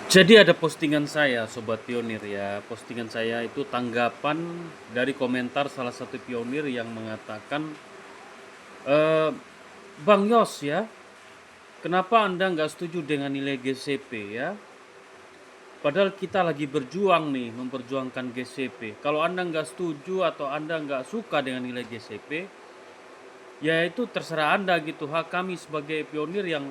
Jadi ada postingan saya, Sobat Pionir ya. Postingan saya itu tanggapan dari komentar salah satu pionir yang mengatakan, eh, Bang Yos ya, kenapa Anda nggak setuju dengan nilai GCP ya? Padahal kita lagi berjuang nih, memperjuangkan GCP. Kalau Anda nggak setuju atau Anda nggak suka dengan nilai GCP, ya itu terserah Anda gitu. Hak kami sebagai pionir yang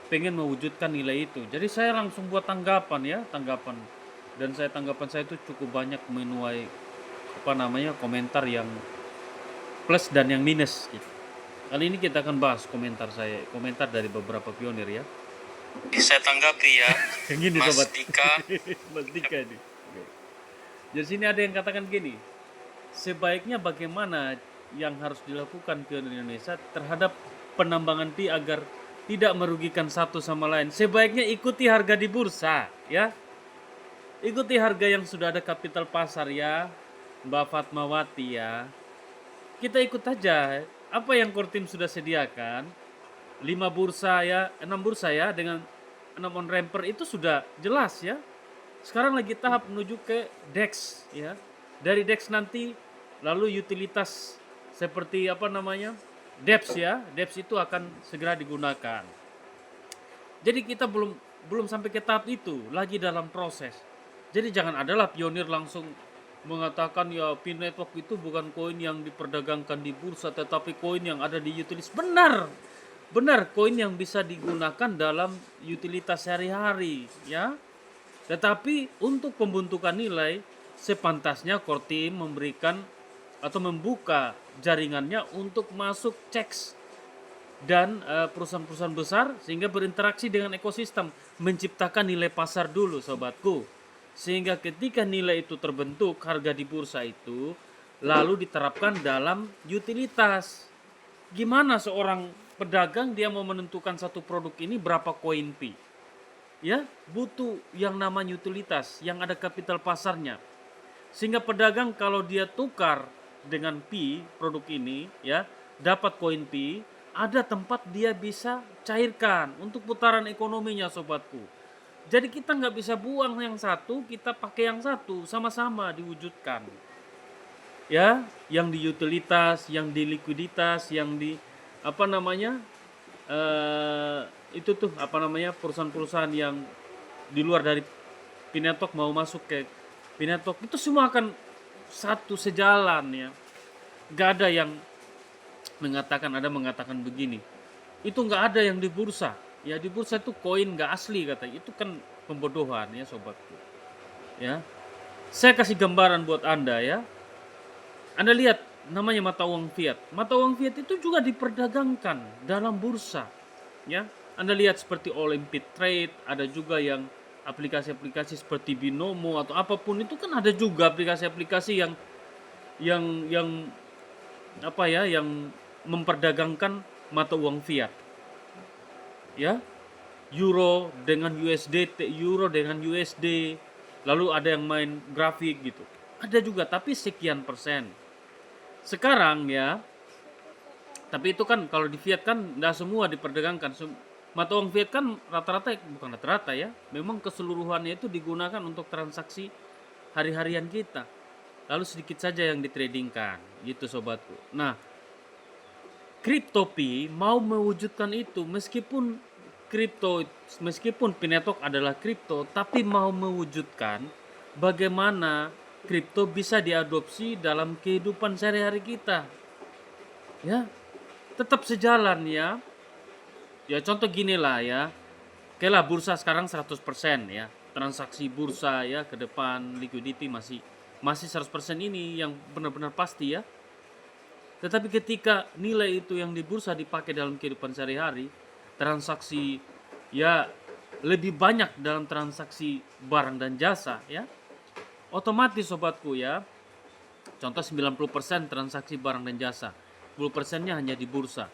pengen mewujudkan nilai itu. Jadi saya langsung buat tanggapan ya, tanggapan. Dan tanggapan saya itu cukup banyak menuai komentar yang plus dan yang minus gitu. Kali ini kita akan bahas komentar dari beberapa pionir ya. Saya tanggapi ya, Gini Mas sobat. Dika. Mas Dika ini. Jadi sini ada yang katakan gini, sebaiknya bagaimana yang harus dilakukan pionir Indonesia terhadap penambangan pi agar tidak merugikan satu sama lain. Sebaiknya ikuti harga di bursa, ya. Ikuti harga yang sudah ada kapital pasar ya, Mbak Fatmawati ya. Kita ikut aja apa yang Kortim sudah sediakan. 5 bursa ya, 6 bursa ya dengan 6 on ramper itu sudah jelas ya. Sekarang lagi tahap menuju ke DEX ya. Dari DEX nanti lalu utilitas seperti DEPS ya. DEPS itu akan segera digunakan. Jadi kita belum belum sampai ke tahap itu, lagi dalam proses. Jadi jangan adalah pionir langsung mengatakan ya Pin Network itu bukan koin yang diperdagangkan di bursa tetapi koin yang ada di utilitas. Benar. Benar, koin yang bisa digunakan dalam utilitas sehari-hari ya. Tetapi untuk pembentukan nilai sepantasnya Kortim memberikan atau membuka jaringannya untuk masuk checks dan perusahaan-perusahaan besar sehingga berinteraksi dengan ekosistem, menciptakan nilai pasar dulu sobatku. Sehingga ketika nilai itu terbentuk, harga di bursa itu lalu diterapkan dalam utilitas. Gimana seorang pedagang dia mau menentukan satu produk ini berapa koin pi? Ya, butuh yang namanya utilitas, yang ada kapital pasarnya. Sehingga pedagang kalau dia tukar dengan pi produk ini ya, dapat koin pi, ada tempat dia bisa cairkan untuk putaran ekonominya sobatku. Jadi kita nggak bisa buang yang satu, kita pakai yang satu, sama-sama diwujudkan. Ya, yang di utilitas, yang di likuiditas, yang di apa namanya eh itu tuh perusahaan-perusahaan yang di luar dari Pinetok mau masuk ke Pinetok itu semua akan satu sejalan ya. Gak ada yang mengatakan begini. Itu nggak ada yang di bursa. Ya di bursa itu koin nggak asli katanya. Itu kan pembodohan ya sobatku. Ya. Saya kasih gambaran buat Anda ya. Anda lihat namanya mata uang fiat. Mata uang fiat itu juga diperdagangkan dalam bursa. Ya. Anda lihat seperti Olympic Trade, ada juga yang aplikasi-aplikasi seperti Binomo atau apapun itu kan ada juga aplikasi-aplikasi yang yang memperdagangkan mata uang fiat. Ya. Euro dengan USD, euro dengan USD, lalu ada yang main grafik gitu. Ada juga tapi sekian persen. Sekarang ya, tapi itu kan kalau di fiat kan nggak semua diperdagangkan. Mata uang fiat kan rata-rata, bukan rata-rata ya, memang keseluruhannya itu digunakan untuk transaksi hari-harian kita. Lalu sedikit saja yang ditradingkan, gitu sobatku. Nah, Cryptopi mau mewujudkan itu meskipun Pinetok adalah kripto, tapi mau mewujudkan bagaimana kripto bisa diadopsi dalam kehidupan sehari-hari kita. Ya, tetap sejalan ya. Ya contoh gini lah ya. Oke lah bursa sekarang 100% ya. Transaksi bursa ya ke depan liquidity masih 100% ini yang benar-benar pasti ya. Tetapi ketika nilai itu yang di bursa dipakai dalam kehidupan sehari-hari, transaksi ya lebih banyak dalam transaksi barang dan jasa ya. Otomatis sobatku ya. Contoh 90% transaksi barang dan jasa. 10%-nya hanya di bursa.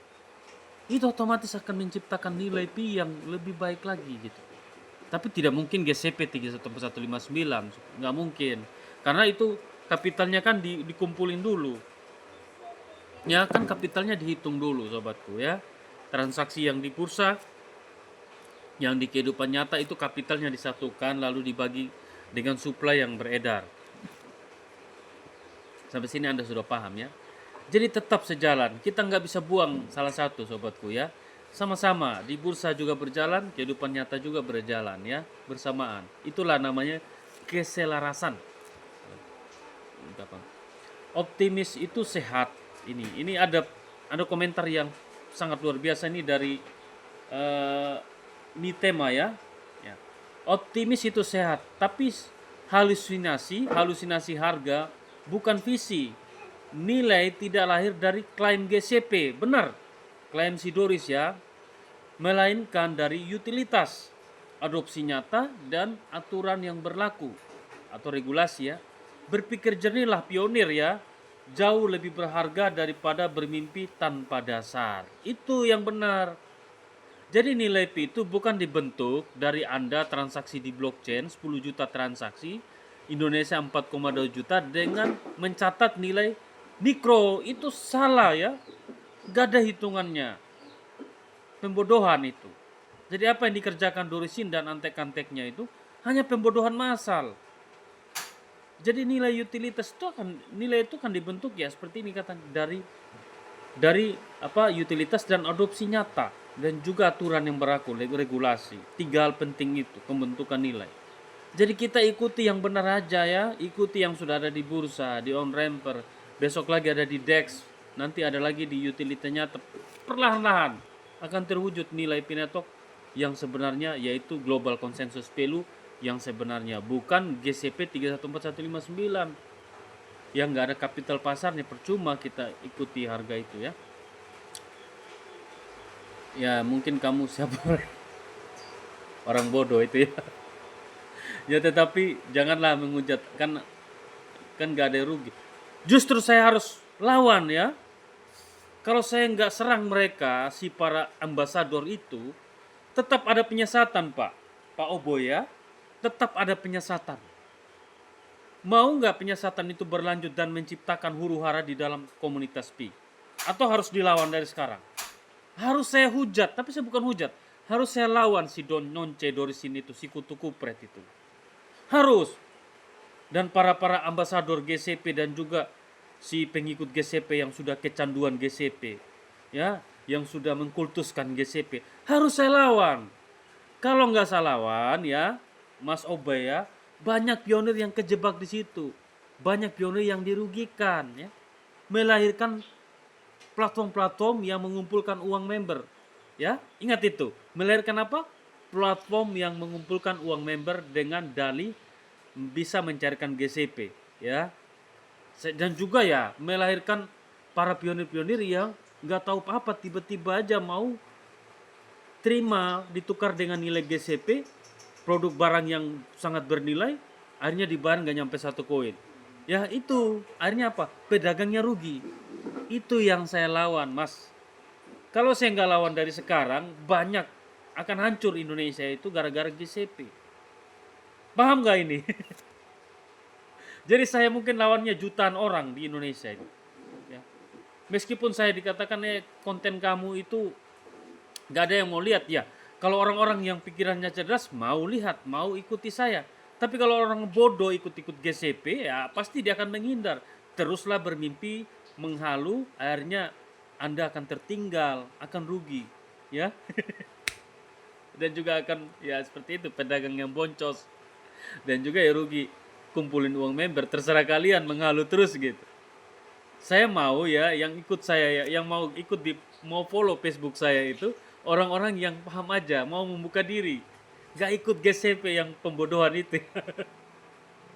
Itu otomatis akan menciptakan nilai pi yang lebih baik lagi gitu. Tapi tidak mungkin GCP 314159, nggak mungkin. Karena itu kapitalnya kan dikumpulin dulu. Ya kan kapitalnya dihitung dulu sobatku ya. Transaksi yang di bursa Yang di kehidupan nyata itu kapitalnya disatukan lalu dibagi dengan supply yang beredar. Sampai sini Anda sudah paham ya. Jadi tetap sejalan. Kita nggak bisa buang salah satu, sobatku ya. Sama-sama di bursa juga berjalan, kehidupan nyata juga berjalan ya, bersamaan. Itulah namanya keselarasan. Optimis itu sehat. Ini ada komentar yang sangat luar biasa ini dari Mitema ya. Ya. Optimis itu sehat, tapi halusinasi harga bukan visi. Nilai tidak lahir dari klaim GCP, benar. Klaim Sidoris ya. Melainkan dari utilitas, adopsi nyata dan aturan yang berlaku atau regulasi ya. Berpikir jernihlah pionir ya. Jauh lebih berharga daripada bermimpi tanpa dasar. Itu yang benar. Jadi nilai P itu bukan dibentuk dari Anda transaksi di blockchain 10 juta transaksi, Indonesia 4,2 juta dengan mencatat nilai mikro. Itu salah ya. Gak ada hitungannya. Pembodohan itu. Jadi apa yang dikerjakan Dorisin dan antek-anteknya itu hanya pembodohan massal. Jadi nilai utilitas itu akan dibentuk ya seperti ini kata dari utilitas dan adopsi nyata dan juga aturan yang berlaku, regulasi. 3 hal penting itu pembentukan nilai. Jadi kita ikuti yang benar aja ya, ikuti yang sudah ada di bursa, di on-ramper, besok lagi ada di DEX, nanti ada lagi di utilitasnya. Perlahan-lahan akan terwujud nilai Pinetok yang sebenarnya, yaitu Global Consensus Value yang sebenarnya, bukan GCP 314159 yang nggak ada kapital pasarnya. Percuma kita ikuti harga itu ya. Ya mungkin kamu siapa orang bodoh itu ya. Ya tetapi janganlah menghujat, kan nggak ada rugi. Justru saya harus lawan ya. Kalau saya nggak serang mereka, si para ambasador itu, tetap ada penyesatan Pak Oboy ya. Tetap ada penyesatan. Mau nggak penyesatan itu berlanjut dan menciptakan huru hara di dalam komunitas Pi? Atau harus dilawan dari sekarang? Harus saya hujat, tapi saya bukan hujat. Harus saya lawan si Nonce Dorisin itu, si kutu kupret itu. Harus. Dan para ambasador GCP dan juga si pengikut GCP yang sudah kecanduan GCP, ya, yang sudah mengkultuskan GCP, harus saya lawan. Kalau nggak saya lawan ya, Mas Obay ya, banyak pionir yang kejebak di situ, banyak pionir yang dirugikan ya, melahirkan platform-platform yang mengumpulkan uang member ya. Ingat itu, melahirkan apa? Platform yang mengumpulkan uang member dengan dalih bisa mencarikan GCP ya. Dan juga ya melahirkan para pionir-pionir yang nggak tahu apa-apa, tiba-tiba aja mau terima ditukar dengan nilai GCP, produk barang yang sangat bernilai, akhirnya dibayar nggak nyampe 1 koin. Ya itu akhirnya apa? Pedagangnya rugi. Itu yang saya lawan Mas. Kalau saya nggak lawan dari sekarang, banyak akan hancur Indonesia itu gara-gara GCP. Paham nggak ini? Jadi saya mungkin lawannya jutaan orang di Indonesia ini. Ya. Meskipun saya dikatakan konten kamu itu gak ada yang mau lihat ya. Kalau orang-orang yang pikirannya cerdas mau lihat, mau ikuti saya. Tapi kalau orang bodoh ikut-ikut GCP ya pasti dia akan menghindar. Teruslah bermimpi, menghalu, akhirnya Anda akan tertinggal, akan rugi, ya. Dan juga akan ya seperti itu, pedagang yang boncos. Dan juga ya rugi, kumpulin uang member, terserah kalian menghalu terus gitu. Saya mau ya yang ikut saya ya, yang mau ikut mau follow Facebook saya itu orang-orang yang paham aja, mau membuka diri. Gak ikut GCP yang pembodohan itu.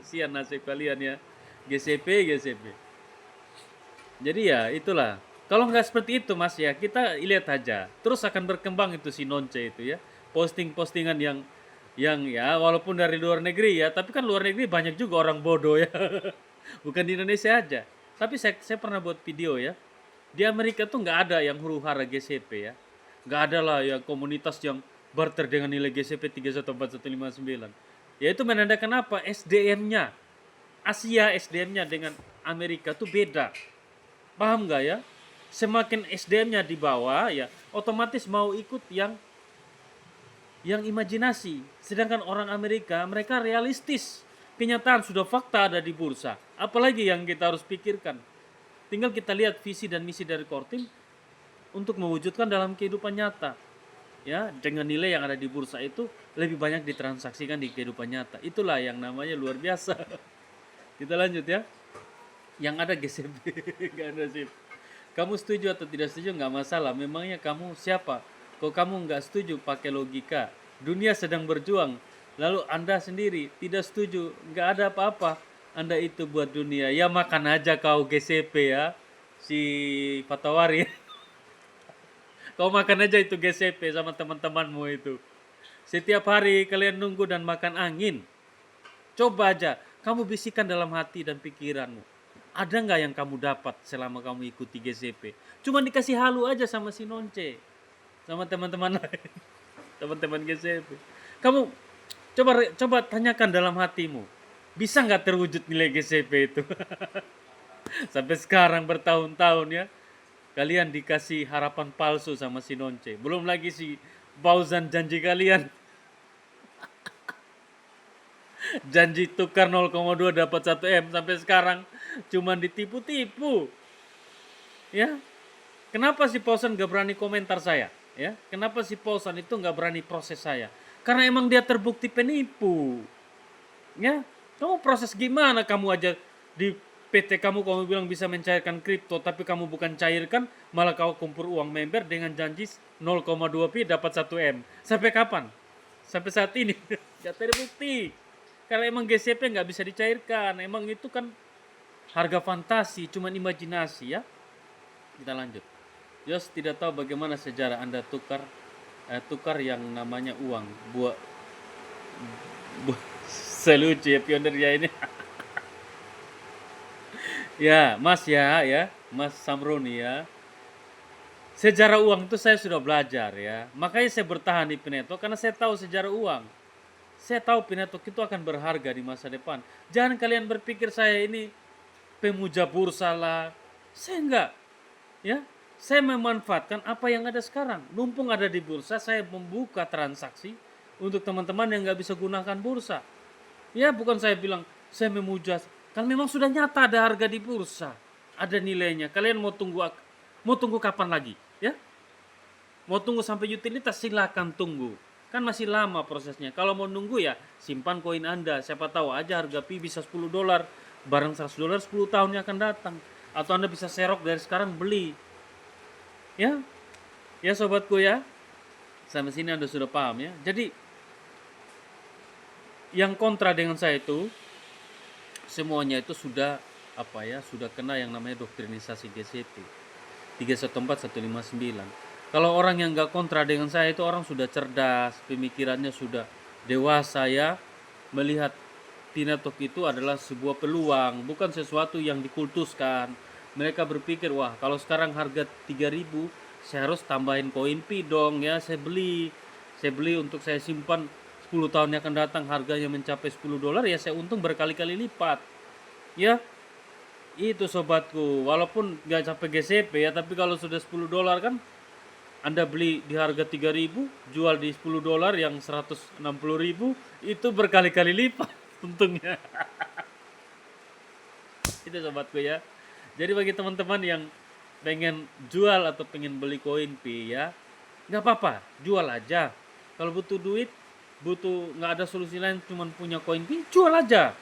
Kasihan nasib kalian ya. GCP. Jadi ya itulah. Kalau nggak seperti itu Mas ya, kita lihat aja. Terus akan berkembang itu si Nonce itu ya. Posting-postingan yang ya walaupun dari luar negeri ya, tapi kan luar negeri banyak juga orang bodoh ya. Bukan di Indonesia aja. Tapi saya pernah buat video ya. Di Amerika tuh nggak ada yang huru-hara GCP ya. Nggak ada lah ya komunitas yang barter dengan nilai GCP 314159. Ya itu menandakan apa? SDM-nya. Asia SDM-nya dengan Amerika tuh beda. Paham nggak ya? Semakin SDM-nya di bawah ya, otomatis mau ikut yang yang imajinasi. Sedangkan orang Amerika, mereka realistis. Kenyataan sudah fakta ada di bursa. Apalagi yang kita harus pikirkan. Tinggal kita lihat visi dan misi dari Kortim untuk mewujudkan dalam kehidupan nyata. Ya, dengan nilai yang ada di bursa itu lebih banyak ditransaksikan di kehidupan nyata. Itulah yang namanya luar biasa. Kita lanjut ya. Yang ada GCP, nggak ada sip. Kamu setuju atau tidak setuju nggak masalah. Memangnya kamu siapa? Kalau kamu nggak setuju pakai logika. Dunia sedang berjuang. Lalu Anda sendiri tidak setuju, nggak ada apa-apa. Anda itu buat dunia. Ya makan aja kau GCP ya, si Fatawari. Kau makan aja itu GCP sama teman-temanmu itu. Setiap hari kalian nunggu dan makan angin. Coba aja, kamu bisikan dalam hati dan pikiranmu. Ada nggak yang kamu dapat selama kamu ikuti GCP? Cuma dikasih halu aja sama si Nonce, sama teman-teman lain, teman-teman GCP. Kamu coba tanyakan dalam hatimu, bisa nggak terwujud nilai GCP itu? Sampai sekarang bertahun-tahun ya, kalian dikasih harapan palsu sama si Nonce. Belum lagi si Bauzan janji kalian. Janji tukar 0,2 dapat 1 M, sampai sekarang cuman ditipu-tipu. Ya. Kenapa si Pausan gak berani komentar saya? Ya. Kenapa si Pausan itu gak berani proses saya? Karena emang dia terbukti penipu. Ya. Kamu proses gimana kamu aja di PT kamu bilang bisa mencairkan kripto, tapi kamu bukan cairkan, malah kau kumpul uang member dengan janji 0,2 pi dapat 1 M. Sampai kapan? Sampai saat ini gak terbukti. Karena emang GCP nggak bisa dicairkan. Emang itu kan harga fantasi, cuman imajinasi ya. Kita lanjut. Jos tidak tahu bagaimana sejarah Anda tukar yang namanya uang. Selucu ya pioner ya ini. Ya, Mas ya, Mas Samroni ya. Sejarah uang itu saya sudah belajar ya. Makanya saya bertahan di Pineto karena saya tahu sejarah uang. Saya tahu Pinetok itu akan berharga di masa depan. Jangan kalian berpikir saya ini pemuja bursa lah. Saya enggak. Ya, saya memanfaatkan apa yang ada sekarang. Mumpung ada di bursa, saya membuka transaksi untuk teman-teman yang nggak bisa gunakan bursa. Ya, bukan saya bilang saya memuja. Kan memang sudah nyata ada harga di bursa, ada nilainya. Kalian mau tunggu kapan lagi? Ya, mau tunggu sampai utilitas silakan tunggu. Kan masih lama prosesnya. Kalau mau nunggu ya simpan koin Anda. Siapa tahu aja harga pi bisa $10. Barang $100 10 tahun yang akan datang. Atau Anda bisa serok dari sekarang beli. Ya. Ya sobatku ya. Sampai sini Anda sudah paham ya. Jadi yang kontra dengan saya itu semuanya itu sudah sudah kena yang namanya doktrinisasi GCP. 314 159. Kalau orang yang nggak kontra dengan saya itu orang sudah cerdas, pemikirannya sudah dewasa ya, melihat Pinetok itu adalah sebuah peluang, bukan sesuatu yang dikultuskan. Mereka berpikir, wah kalau sekarang harga 3.000, saya harus tambahin koin pi dong ya, saya beli untuk saya simpan 10 tahun yang akan datang, harganya mencapai $10 ya saya untung berkali-kali lipat. Ya, itu sobatku, walaupun nggak sampai GCP ya, tapi kalau sudah $10 kan Anda beli di harga 3.000, jual di $10 yang 160.000, itu berkali-kali lipat untungnya. Itu sobatku ya. Jadi bagi teman-teman yang pengen jual atau pengen beli koin pi ya, nggak apa-apa, jual aja. Kalau butuh duit, nggak ada solusi lain, cuman punya koin pi, jual aja.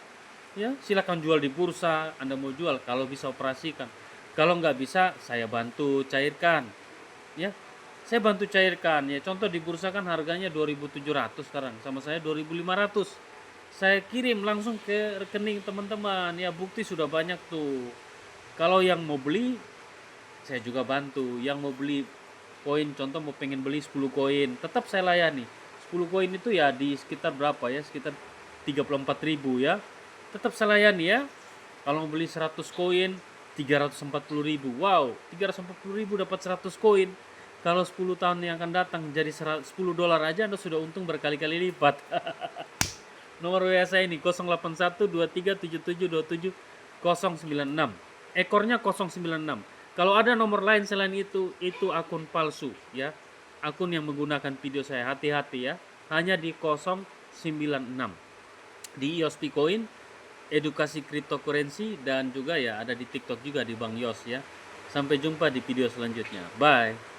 Ya, silakan jual di bursa. Anda mau jual, kalau bisa operasikan. Kalau nggak bisa, saya bantu cairkan. Ya, saya bantu cairkan ya. Contoh di bursa kan harganya 2.700 sekarang, sama saya 2.500. Saya kirim langsung ke rekening teman-teman ya, bukti sudah banyak tuh. Kalau yang mau beli, saya juga bantu. Yang mau beli koin, contoh mau pengen beli 10 koin, tetap saya layani. 10 koin itu ya di sekitar berapa ya? Sekitar 34.000 ya. Tetap saya layani ya. Kalau mau beli 100 koin 340.000. Wow, 340.000 dapat 100 koin. Kalau 10 tahun yang akan datang jadi $10 aja Anda sudah untung berkali-kali lipat. Nomor WA saya ini 081237727096. Ekornya 096. Kalau ada nomor lain selain itu akun palsu ya. Akun yang menggunakan video saya, hati-hati ya. hanya di 096 di Yos Picoin, edukasi cryptocurrency, dan juga ya ada di TikTok juga di Bang Yos ya. Sampai jumpa di video selanjutnya. Bye.